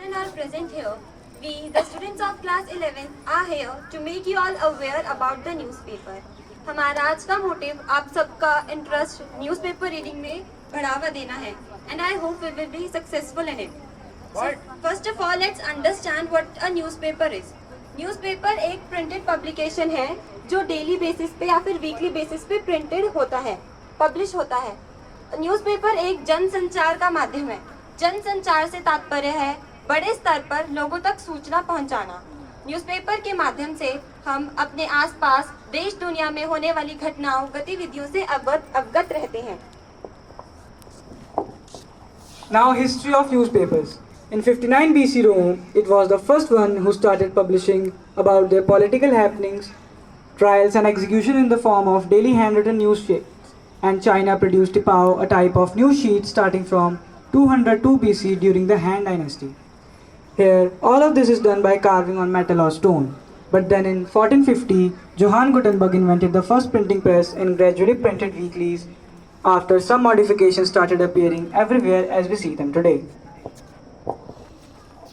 And are present here. We, the students of class 11, are here to make you all aware about the newspaper. हमारा आज का motive आप सबका interest newspaper reading में बढ़ावा देना है. And I hope we will be successful in it. So, first of all, let's understand what a newspaper is. Newspaper एक प्रिंटेड पब्लिकेशन है जो डेली बेसिस पे या फिर वीकली बेसिस पे प्रिंटेड होता है, पब्लिश होता है. न्यूज़पेपर एक जनसंचार का माध्यम है. जनसंचार से तात्पर्य है बड़े स्तर पर लोगों तक सूचना पहुंचाना. न्यूज़पेपर के माध्यम से हम अपने आसपास देश दुनिया में होने वाली घटनाओं गतिविधियों से अवगत रहते हैं. Now, history of newspapers. In 59 BC Rome, it was the first one who started publishing about their political happenings, trials and execution in the form of daily handwritten news sheets. And China produced Tipao, a type of news sheet starting from 202 BC during the Han Dynasty. Here, all of this is done by carving on metal or stone. But then in 1450, Johann Gutenberg invented the first printing press and gradually printed weeklies after some modifications started appearing everywhere as we see them today.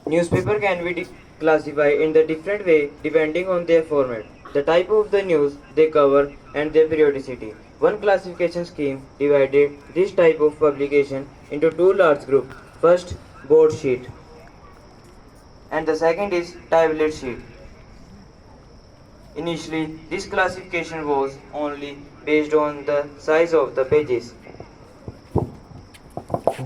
Newspaper can be classified in the different way depending on their format, the type of the news they cover and their periodicity. One classification scheme divided this type of publication into two large groups. First, broadsheet, and the second is tablet sheet. Initially, this classification was only based on the size of the pages.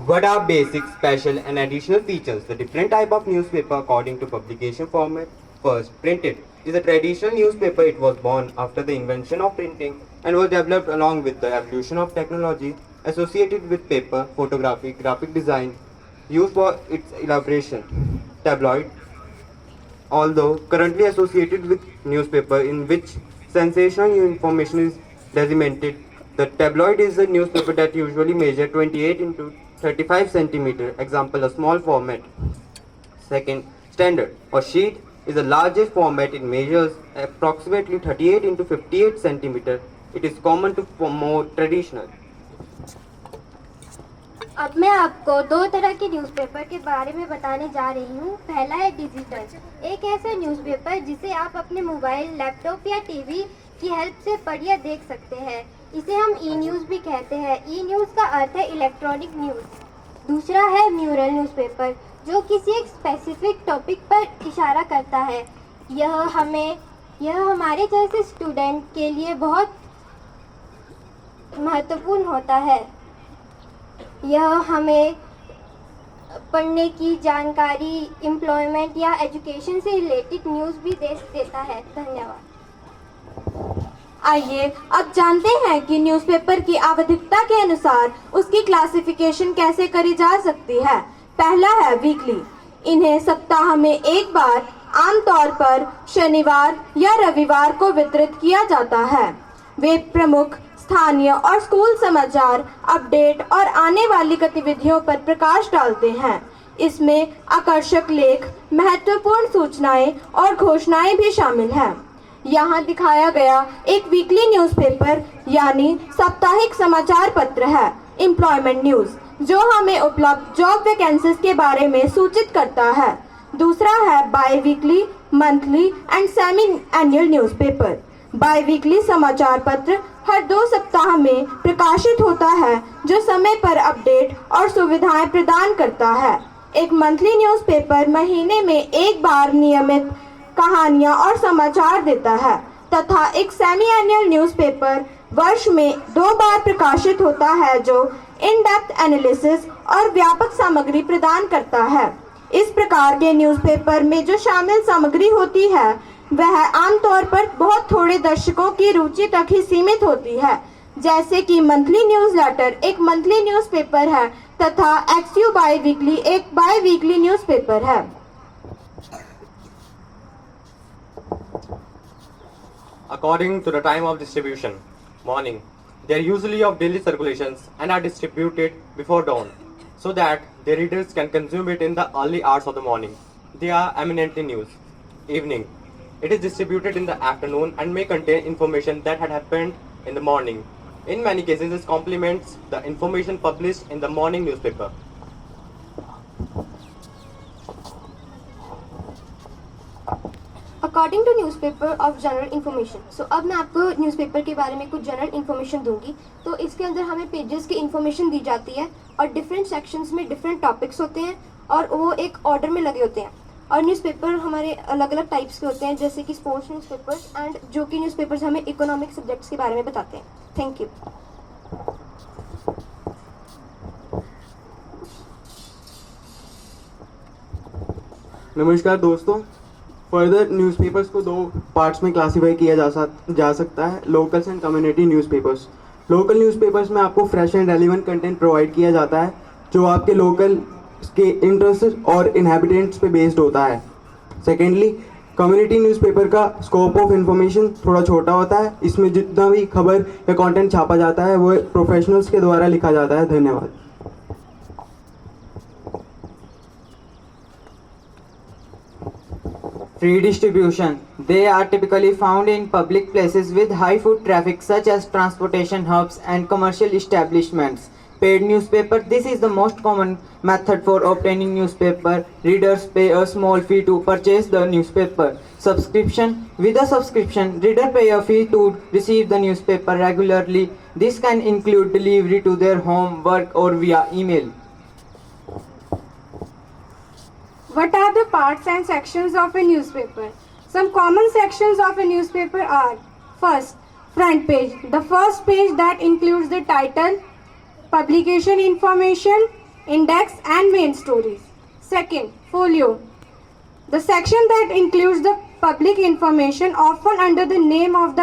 What are basic, special and additional features? The different type of newspaper according to publication format. First, printed is a traditional newspaper. It was born after the invention of printing and was developed along with the evolution of technology associated with paper, photography, graphic design, used for its elaboration. Tabloid, although currently associated with newspaper in which sensational information is disseminated. The tabloid is a newspaper that usually measure 28 into 35 centimeter. Example, a small format. Second, standard or sheet is the largest format. It measures approximately 38 into 58 centimeter. It is common to more traditional. अब मैं आपको दो तरह के newspaper के बारे में बताने जा रही हूँ. पहला है डिजिटल, एक ऐसा न्यूज़पेपर जिसे आप अपने मोबाइल, लैपटॉप या टीवी की हेल्प से पढ़ या देख सकते हैं. इसे हम ई न्यूज़ भी कहते हैं. ई न्यूज़ का अर्थ है इलेक्ट्रॉनिक न्यूज़. दूसरा है म्यूरल न्यूज़पेपर, जो किसी एक स्पेसिफिक टॉपिक पर इशारा करता है. यह हमारे जैसे स्टूडेंट के लिए बहुत महत्वपूर्ण होता है. यह हमें पढ़ने की जानकारी, एम्प्लॉयमेंट या एजुकेशन से रिलेटेड न्यूज़ भी देता है. धन्यवाद. आइए अब जानते हैं कि न्यूज़पेपर की आवधिकता के अनुसार उसकी क्लासिफिकेशन कैसे करी जा सकती है. पहला है वीकली. इन्हें सप्ताह में एक बार, आमतौर पर शनिवार या रविवार को वितरित किया जाता है. वे प्रमुख स्थानीय और स्कूल समाचार, अपडेट और आने वाली गतिविधियों पर प्रकाश डालते हैं. इसमें आकर्षक लेख, महत्वपूर्ण सूचनाएं और घोषणाएं भी शामिल हैं. यहाँ दिखाया गया एक वीकली न्यूज़पेपर यानी साप्ताहिक समाचार पत्र है, एम्प्लॉयमेंट न्यूज़, जो हमें उपलब्ध जॉब वैकेंसीज के बारे में सूचित करता है. दूसरा है by weekly, monthly and semi annual newspaper. By weekly समाचार पत्र हर 2 सप्ताह में प्रकाशित होता है, जो समय पर अपडेट और सुविधाएं प्रदान करता है. एक मंथली न्यूज़पेपर महीने में एक बार नियमित कहानियां और समाचार देता है, तथा एक सेमी एनुअल न्यूज़पेपर वर्ष में 2 बार प्रकाशित होता है, जो इन डेप्थ एनालिसिस और व्यापक सामग्री प्रदान करता है. इस प्रकार के न्यूज़पेपर में जो शामिल सामग्री होती है वह आमतौर पर बहुत थोड़े दर्शकों की रुचि तक ही सीमित होती है. जैसे कि मंथली न्यूज़लेटर एक मंथली न्यूज़पेपर है तथा एक्सयू बाई वीकली एक बाई वीकली न्यूज़पेपर है. According to the time of distribution, morning, they are usually of daily circulations and are distributed before dawn, so that the readers can consume it in the early hours of the morning. They are eminently news. Evening, it is distributed in the afternoon and may contain information that had happened in the morning. In many cases, this complements the information published in the morning newspaper. According to newspaper of general information. So अब मैं आपको newspaper के बारे में कुछ general information दूंगी। तो इसके अंदर हमें पेजेस की इन्फॉर्मेशन दी जाती है और डिफरेंट सेक्शंस में डिफरेंट टॉपिक्स होते हैं और वो एक ऑर्डर में लगे होते हैं। और न्यूज़पेपर हमारे अलग अलग टाइप्स के होते हैं, जैसे कि स्पोर्ट्स न्यूज़पेपर्स एंड जो कि न्यूज़पेपर्स हमें इकोनॉमिक सब्जेक्ट्स के बारे में बताते हैं। Thank you. नमस्कार दोस्तों, फर्दर न्यूज़पेपर्स को दो पार्ट्स में क्लासीफाई किया जा सकता है, locals and community newspapers. Local newspapers में आपको fresh and relevant content provide किया जाता है जो आपके लोकल के इंटरेस्ट और इनहेबिटेंट्स पे बेस्ड होता है। सेकेंडली, कम्युनिटी न्यूज़पेपर का स्कोप ऑफ इंफॉर्मेशन थोड़ा छोटा होता है। इसमें जितना भी खबर या कंटेंट छापा जाता है वो प्रोफेशनल्स के द्वारा लिखा जाता है। धन्यवाद। Free distribution. They are typically found in public places with high foot traffic such as transportation hubs and commercial establishments. Paid newspaper. This is the most common method for obtaining newspaper. Readers pay a small fee to purchase the newspaper. Subscription. With a subscription, reader pay a fee to receive the newspaper regularly. This can include delivery to their home, work or via email. What are the parts and sections of a newspaper? Some common sections of a newspaper are: first, front page, the first page that includes the title, publication information, index and main stories. Second, folio, the section that includes the public information often under the name of the